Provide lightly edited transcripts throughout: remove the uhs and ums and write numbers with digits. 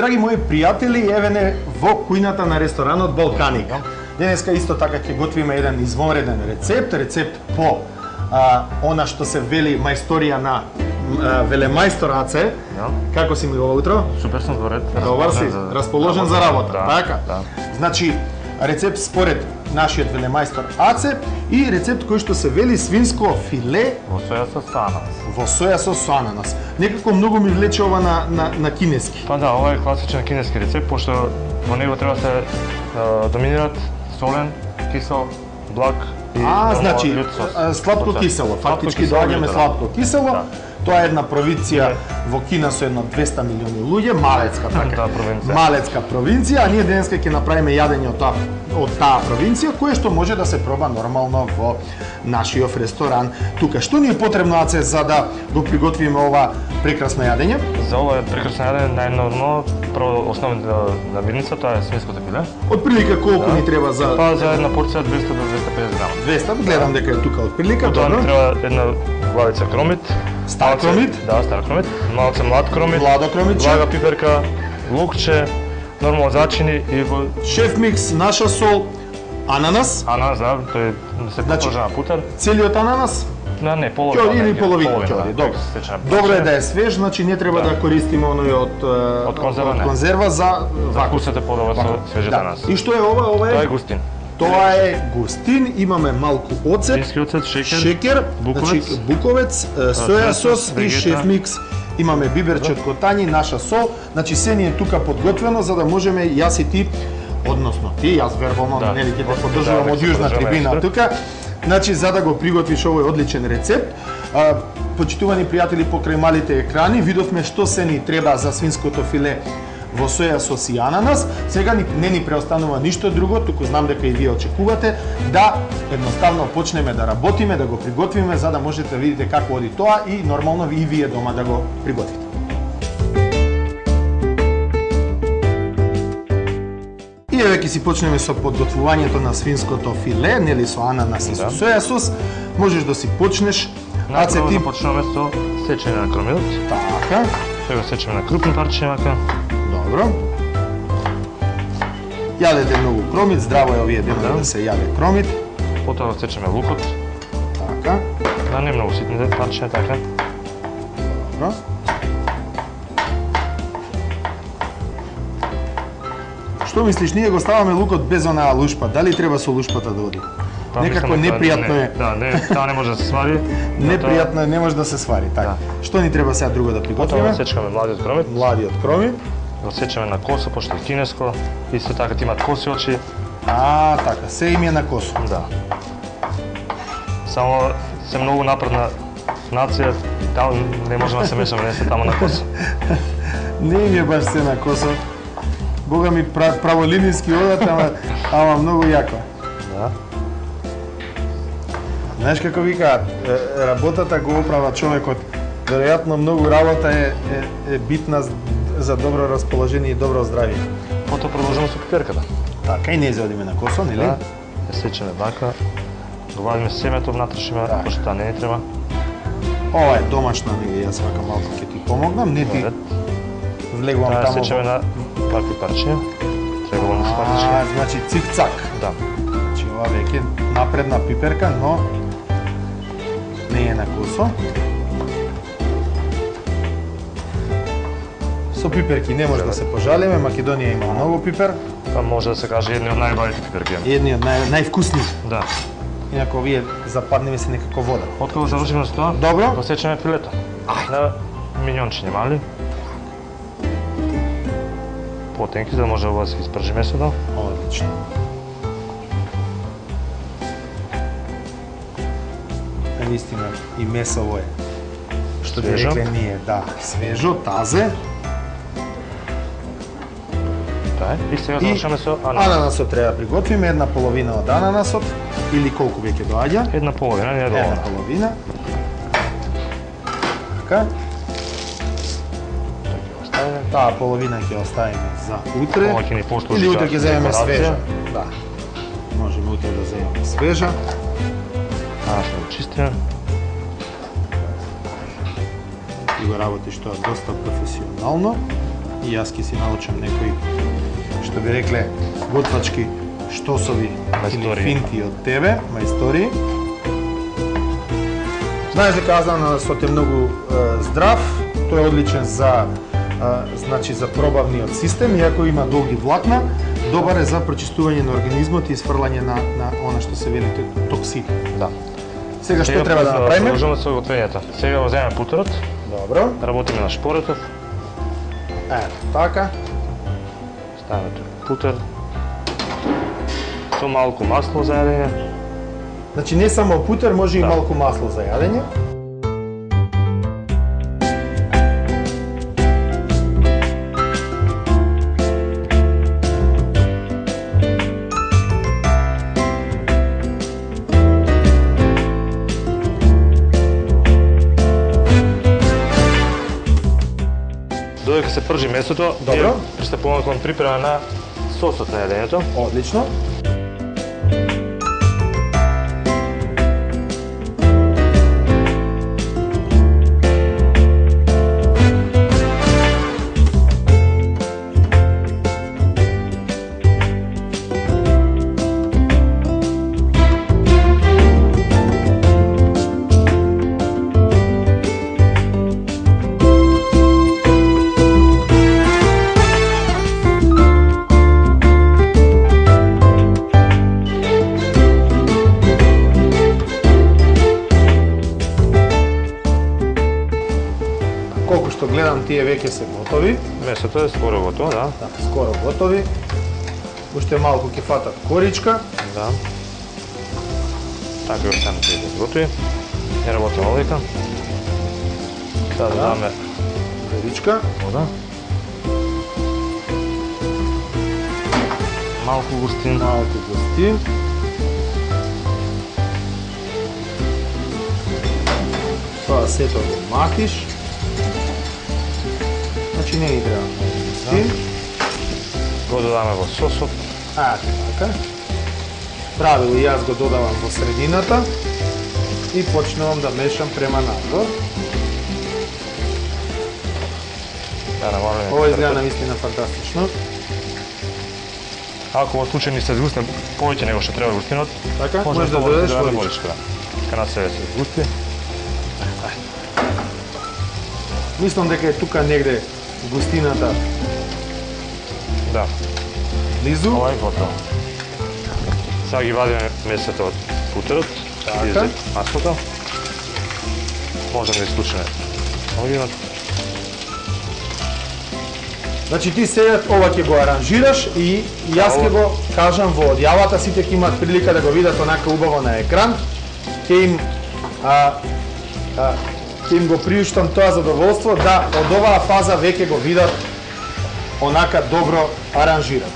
драги мои пријатели, еве не во кујната на ресторанот Балканик. Денеска исто така ќе готвиме еден извонреден рецепт по она што се вели мајсторија на велемајстор Аце. Како си ми ова утро? Супер сум во ред. Добар си, расположен за работа, така? Значи, рецепт според нашиот велемајстор Аце и рецепт кој што се вели свинско филе во соја со ананас. Во соја со ананас. Некако многу ми влече ова на кинески. Па да, ова е класичен кинески рецепт, пошто во него треба да се доминират солен, кисел, благ и значи сладко кисело, фактички доаѓаме сладко кисело. Тоа е една провинција во Кина со едно 200 милиони луѓе, малецка така. Малецка провинција, а ние денеска ќе направиме јадење од таа провинција, кое што може да се проба нормално во нашиот ресторан. Тука што ни е потребно, Аце, за да го приготвиме ова прекрасно јадење? За ова прекрасно јадење најнормално прво основната намирница тоа е свинското филе. Отприлика колку ни треба за за една порција 200 до 250 грама. 200, гледам дека е тука отприлика. Тоа ни треба една главица кромит. Стар кромит? Да, стар кромит. Малце млад кромит. Младо кромитче. Блага пиперка, лукче, нормално зачини и шеф микс, наша сол, ананас. Ананас, да, тој се положа на путер. Целиот ананас? Да, не, половина. Или половина ќори, добро. Добро е да е свеж, значи не треба да користиме оној од конзерва за вкусот е подобар со свежиот ананас. И што е ова? Ова е? Тоа е густин. Тоа е густин, имаме малку оцет, вински оцет, шекер, буковец, соја сос и шеф микс. Имаме биберче од котањи, наша сол, значи се ни е тука подготвено за да можеме јас и ти, односно ти, јас вербално нели ќе те поддржувам од јужна трибина тука. Значи за да го приготвиш овој одличен рецепт, почитувани пријатели покрај малите екрани, видовме што се ни треба за свинското филе во соја сос и ананас. Сега не ни преостанува ништо друго, туку знам дека и вие очекувате да едноставно почнеме да работиме, да го приготвиме за да можете да видите како оди тоа и нормално и вие дома да го приготвите. И еве ќе си почнеме со подготвувањето на свинското филе, нели со ананас и со соја сос. Можеш да си почнеш. Аце ти почнеме со сечење на кромилот. Така. Сега сечеме на крупни парчиња. Добро. Јадете многу кромит, здраво е овие денови да се јаде кромит. Потоа сечеме лукот. Така. Да, не многу ситни парчиња, така. Добро. Што мислиш, ние го ставаме лукот без онаа лушпа, дали треба со лушпата да оди? Некако непријатно е. Да, таа не може да се свари. Непријатно е, не може да се свари, така. Што ни треба сега друго да приготвиме? Потоа сечкаме младиот кромит. Младиот кромит. Го сечеме на косо, пошто е кинеско. Исто така имат коси очи. Така, се им е на косо. Да. Само се многу напредна нација, таму не можеме да се мешаме, не се таму на косо. Не им е баш се на косо. Бога ми праволиниски одат, ама многу јако. Да. Знаеш како викаат, работата го оправа човекот. Веројатно многу работа е битна за добро расположение и добро здравје. Потоа продолжуваме со пиперката. Така, и не одиме на косо, нели? Да. Ја сечеме вака. Го вадиме семето, внатрешиме, пошто таа не треба. Ова е домашна, нели? Јас вака малку ќе ти помогнам, не ти влегувам таму. Сечеме на вакви парчиња. Триаголни спартички. Значи цик-цак. Да. Значи ова веќе напредна пиперка, но не е на косо. Со пиперки не може да се пожалиме, Македонија има многу пипер. Па може да се каже едни од најубавите пиперки. Едни од највкусни. Да. Инаку овие западне ми се некако вода. Откако завршиме со тоа? Добро. Посечеме филето. На миньончиња мали. Потенки за да може ова да се испржи месото. Одлично. Наистина и месово е. Што би рекле ние, да, свежо, тазе. И сега завршаме со ананас. Ананасот треба да приготвиме, една половина од ананасот, или колку веќе доаѓа? Една половина, не е доволно. Една половина. Така. Таа половина ќе оставиме за утре. Ова ќе ни послужи. Или утре ќе земеме свежа. Да. Можеме утре да земеме свежа. Сме го чистиме. И го работиш тоа доста професионално. и јас ќе си научам некои, што би рекле, готвачки штосови или финти од тебе, мајстории. Знаеш дека азанасот е многу здрав, тој е одличен за значи за пробавниот систем, иако има долги влакна, добар е за прочистување на организмот и изфрлање на она што се вели токсини. Да. Сега што треба да направиме? Продолжуваме со готвењето. Сега го земеме путерот. Добро. Работиме на шпоретов. Ето така. Ставаме тук путер. Со малку масло за јадење. Значи не само путер, може и малку масло за јадење. Додека се пржи месото, добро, пристапуваме кон припрема на сосот на јадењето. Одлично. Колку што гледам, тие веќе се готови. Месото е скоро готово, да. Да, скоро готови. Уште малку ќе фатат коричка. Да. Така ја само ќе изготви. Ја работиме овдека. Сега да даме коричка. вода. Малку густин. Малку густин. Тоа сето го макиш. Значи не ни треба густин. Го додаме во сосот. Така. Правило јас го додавам во средината и почнувам да мешам према надвор. Ова изгледа навистина фантастично. Ако во случај ни се згусне повеќе него што треба густинот, Така, може да додадеш водичка. Кај нас се згусти. Мислам дека е тука негде густината. Да. Близу. Ова е готово. Сега ги вадиме месото од путерот. Така. Маслото. Можеме да исклучиме огнјот. Значи ти сега ова ќе го аранжираш и јас ќе го кажам во одјавата, сите ќе имаат прилика да го видат онака убаво на екран. Ќе им ќе им го приуштам тоа задоволство да од оваа фаза веќе го видат онака добро аранжирано.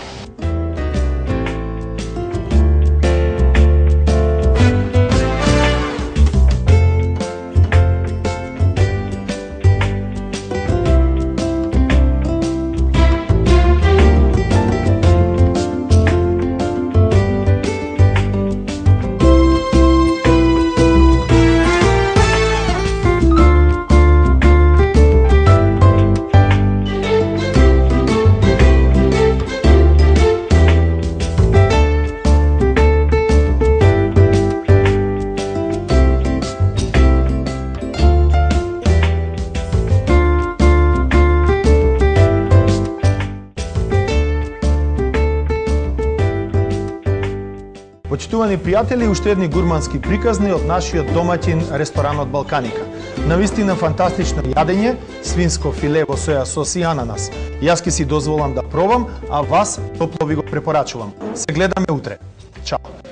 Почитувани пријатели, уште едни гурмански приказни од нашиот домаќин ресторанот Балканика. Навистина фантастично јадење, свинско филе во соја сос и ананас. Јас ќе си дозволам да пробам, а вас топло ви го препорачувам. Се гледаме утре. Чао!